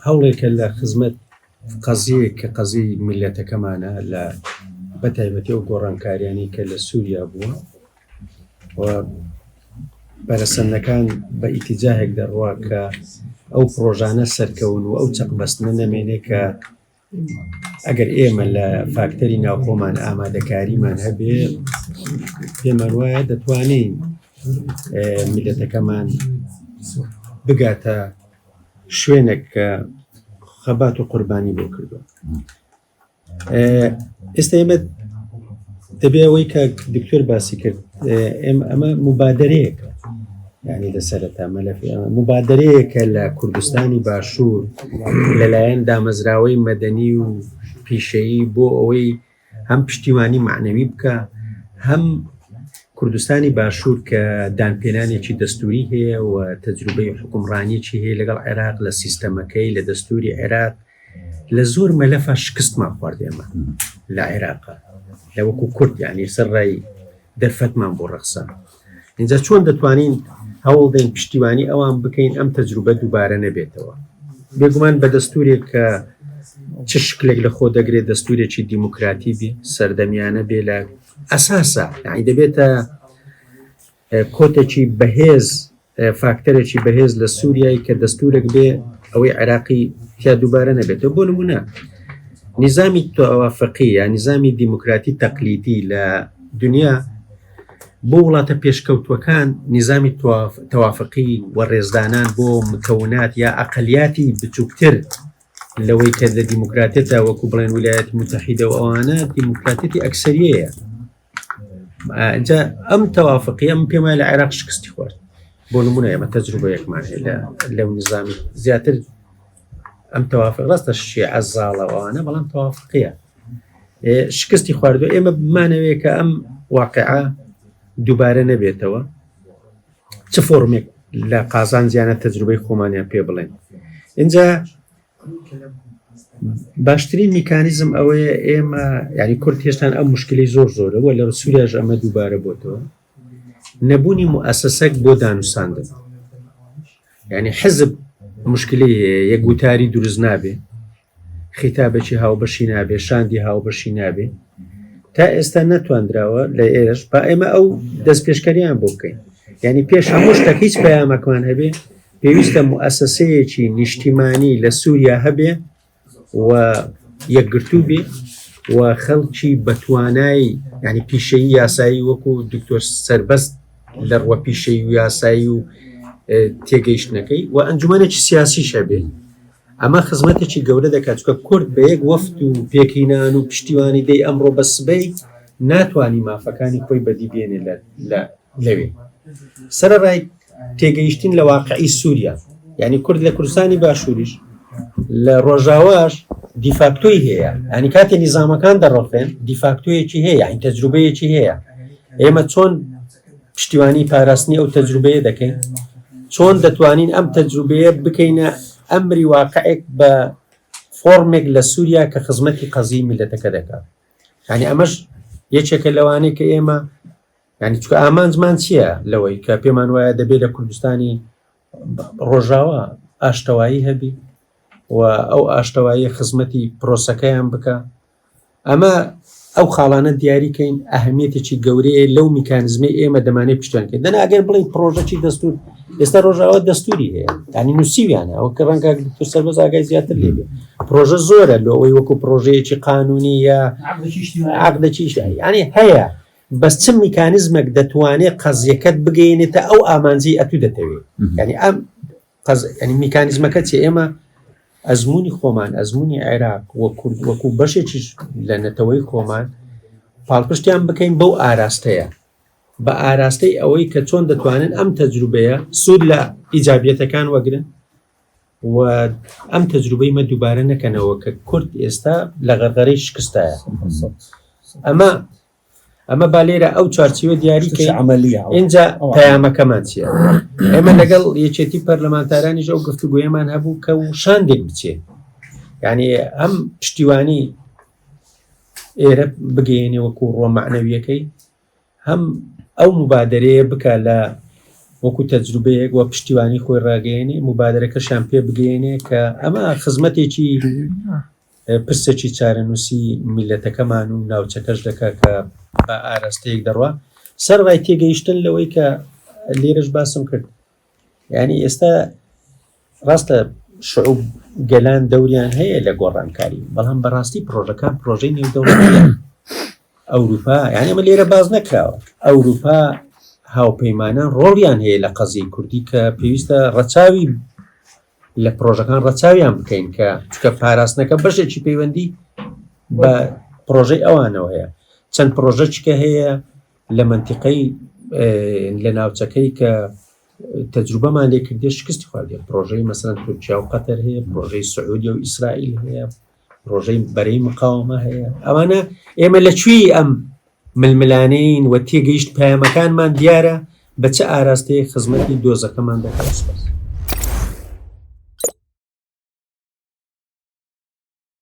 هەوڵێکە لە خزمەت قەزیەیەک کە قەزی میلەتەکەمانە لە بەتایبەتی ئەو گۆڕانکاریانی کە لە سووریا بووە و بەرەسەندەکان بە ئیتیجاهێک دەڕوا کە ئەو پرۆژانە سەرکەون و ئەو چەقبەستنە نەمێنێ کە ئەگەر ئێمە لە فاکتەری ناوخۆمان ئامادەکاریمان هەبێ پێمان وایە دەتوانین میلەتەکەمان بگاتە شوێنێک کە خەبات و قوربانی بۆ کردووە. ئێستا ئێمە دەبێ ئەوەی کە دکتۆر باسی کرد ئەمە مبادرەیەکە، یعنی لە سەرەتا مبادرەیەکە لە کوردستانی باشوور لەلایەن دامەزراوەی مەدەنی و پیشەیی بۆ ئەوەی هەم پشتیوانی معنەوی بکە، هەم کوردستانی باشوور کە دانپێنانێکی دەستوری هەیە و تەجروبەی حکومڕانیەکی هەیە لەگەڵ عێراق لە سیستەمەکەی لە دەستوری عێراق لە زۆر مەلەفە شکستمان خوارد ئێمە لە عێراقا لە وەکو کورد، یعنی سەرڕای دەرفەتمان بۆ ڕەخسە. اینجا چۆن دەتوانین هەوڵ دەین پشتیوانی ئەوان بکەین ئەم تەجروبە دووبارە نەبێتەوە. بێگومان بە دەستورێک کە چ شکلێک لە خۆ دەگرێت دەستورێکی دیموکراتی بێ سەردەمیانە بێ لە ئەساسە، یعنی دەبێتە کۆتێکی بەهێز فاکتەرێکی بەهێز لە سووریایی کە دەستورێک بێ ئەوەی عێراقی تیا دووبارە نەبێتەوە. بۆ نمونە نیزامی تەوافقی یا نیزامی دیموکراتی تەقلیدی لە دنیا بۆ وڵاتە پێشکەوتوەکان نیزامی تەوافقی و ڕێزدانان بۆ مکەونات یا ئەقلیاتی بچووکتر لەوەی کە لە دیموکراتێتە وەکو بڵێن ویلایەتی متحیدە و ئەوانە دیموکراتێتی ئەکسەریەیە. اینجا ئەم تەوافقی ئەم پێم وایە لە عێراق شکستی خوارد. بۆ نمونە ئێمە تەجروبەیەکمان هەیە لەو نظامی زیاتر ئەم تەوافق ڕاستە شیعە زاڵە ئەوانە، بەڵام تەوافقیە شکستی خواردووە. ئێمە بمانەوەیە کە ئەم واقعە دووبارە نەبێتەوە، چ فۆرمێک لە قازان زیانە تەجروبەی خۆمانیان پێ بڵێن. اینجا باشترین میکانیزم ئەوەیە ئێمە یعنی کورد هێشتان ئەم مشکلی زۆر زۆرەوە لە سووریاش ئەمە دووبارە بۆتەوە نەبوونی موئەسسەسەک بۆ دانووساندن. یعنی حزب مشکلی یەکگوتاری دروست نابێ، خیتابێکی هاوبەشی نابێ، شاندی هاوبەشی نابێ. تا ئێستا نەتواندراوە لە ئێرەش با ئێمە ئەو دەست پێشکەریان بۆ بکەین. یعنی پێش هەموو شتێک هیچ پەیامەکمان هەبێ پێویستە موئەسسەسەیەکی نیشتیمانی لە سووریا هەبێ و یەکگرتوو بێ و خەڵکی بەتوانای یعنی پیشەیی یاسایی وەکو دکتۆر سەربەست لە ڕوە پیشەیی و یاسایی و تێگەیشتنەکەی و ئەنجومەنێکی سیاسیش هەبێ. ئەمە خزمەتێکی گەورە دەکات چکە کورد بە یەک وەفت و پێکینان و پشتیوانی دەی ئەمڕۆ بە سبەی ناتوانی مافەکانی خۆی بەدی بێنێ لەوێ. سەرەڕای تێگەیشتن لە واقعی سووریا، یعنی کورد لە کوردستانی باشووریش لە ڕۆژاواش دیفاکتۆی هەیە، ینی کاتێ نیزامەکان دەڕۆخێن دیفاکتۆیەکی هەیە، یعنی تەجروبەیەکی هەیە. ئێمە چۆن پشتیوانی پاراستنی ئەو تەجروبەیە دەکەین، چۆن دەتوانین ئەم تەجروبەیە بکەینە ئەمری واقعێک بە فۆرمێک لە سووریا کە خزمەتی قەزی میلەتەکە دەکات. ینی ئەمەش یەکێکە لەوانەیە کە ئێمە ینی چکە ئامانجمان چییە لەوەی کە پێمان وایە دەبێت لە کوردستانی ڕۆژاوە ئاشتەوایی هەبی و ئەو ئاشتەوایی خزمەتی پرۆسەکەیان بکە. ئەمە ئەو خاڵانە دیاریکەین ئەهەمیەتێکی گەورەیە لەو میکانزمی ئێمە دەمانێت پشتیوانکەین. دەناگەر بڵین پرۆژەی دەستور ئێستا ڕۆژاوە دەستوری هەیە، ینی نووسیویانە ئەوە کە ڕەنگە دکتۆر سەربەز ئاگای زیاتر لێبێ. پرۆژە زۆرە لە ئەوەی وەکو پرۆژەیەکی قانونی یا عەقدێکی ئیجتیماعی ینی هەیە، بەس چ میکانیزمێک دەتوانێت قەزیەکەت بگەینێتە ئەو ئامانجی ئەتو دەتەوێت. ینی ئەم ینی میکانیزمەکە چێ ئێمە ئەزمموی خۆمان ئەزمموی عێراق وەکو بەشێکی لە نەتەوەی خۆمان پاڵپشتیان بکەین بەو ئاراستەیە، بە ئاراستەی ئەوەی کە چۆن دەتوانن ئەم تەجروبەیە سوود لە ئیجابیەتەکان وەگرن و ئەم تەجروبەی مە دووبارە نەکەنەوە کە کورد ئێستا لە غەرغەرەی شکستایە. ئەمە با لێرە ئەو چارچیوە دیاریکەین عملیە. اینجا پەیامەکەمان چییە؟ ئێمە لەگەڵ یەکێتی پەرلەمانتارانیش ئەو گفتوگویەمان هەبوو کە و شاندێک بچێ، یعنی ئەم پشتیوانی ئێرە بگەێنێ وەکو ڕۆ معنەویەکەی، هەم ئەو مبادرەیە بکە لە وەکو تەجروبەیەک وە پشتیوانی خۆی ڕاگەیەنێ مبادرەکەشیان پێ بگەێنێ کە ئەمە خزمەتێکی پرسێکی چارەنووسی میلەتەکەمان و ناوچەکەش دەکا کە بە ئاراستەیەک دەڕوا سەرڕای تێگەیشتن لەوەی کە لێرەش باسم کرد یعنی ئێستا ڕاستە شعوب گەلان دەوریان هەیە لە گۆڕانکاری بەڵام بەڕاستی پرۆژەکان پرۆژەی نێودەوڵەتیە ئەوروپا یعنی ئەمە لێرە باز نەکراوە ئەوروپا هاوپەیمانان ڕۆڵیان هەیە لە قەزی کوردی کە پێویستە ڕەچاوی لە پرۆژەکان ڕەچاویان بکەین کە چکە پاراستنەکە بەشێکی پەیوەندی بە پرۆژەی ئەوانەوە هەیە چەند پرۆژەچکە هەیە لە منتیقەی لە ناوچەکەی کە تەجروبەمان لێ کردێ شکستی خواردێ پرۆژەی مەسەڵەن تورکیا و قەتەر هەیە پرۆژەی سعودیە و ئیسرائیل هەیە پرۆژەی بەرەی مقاومە هەیە ئەوانە ئێمە لەکوێی ئەم ململانەین و تێگەیشت پەیامەکانمان دیارە بە چه ئاراستەیە خزمەتی دۆزەکەمان دەکات.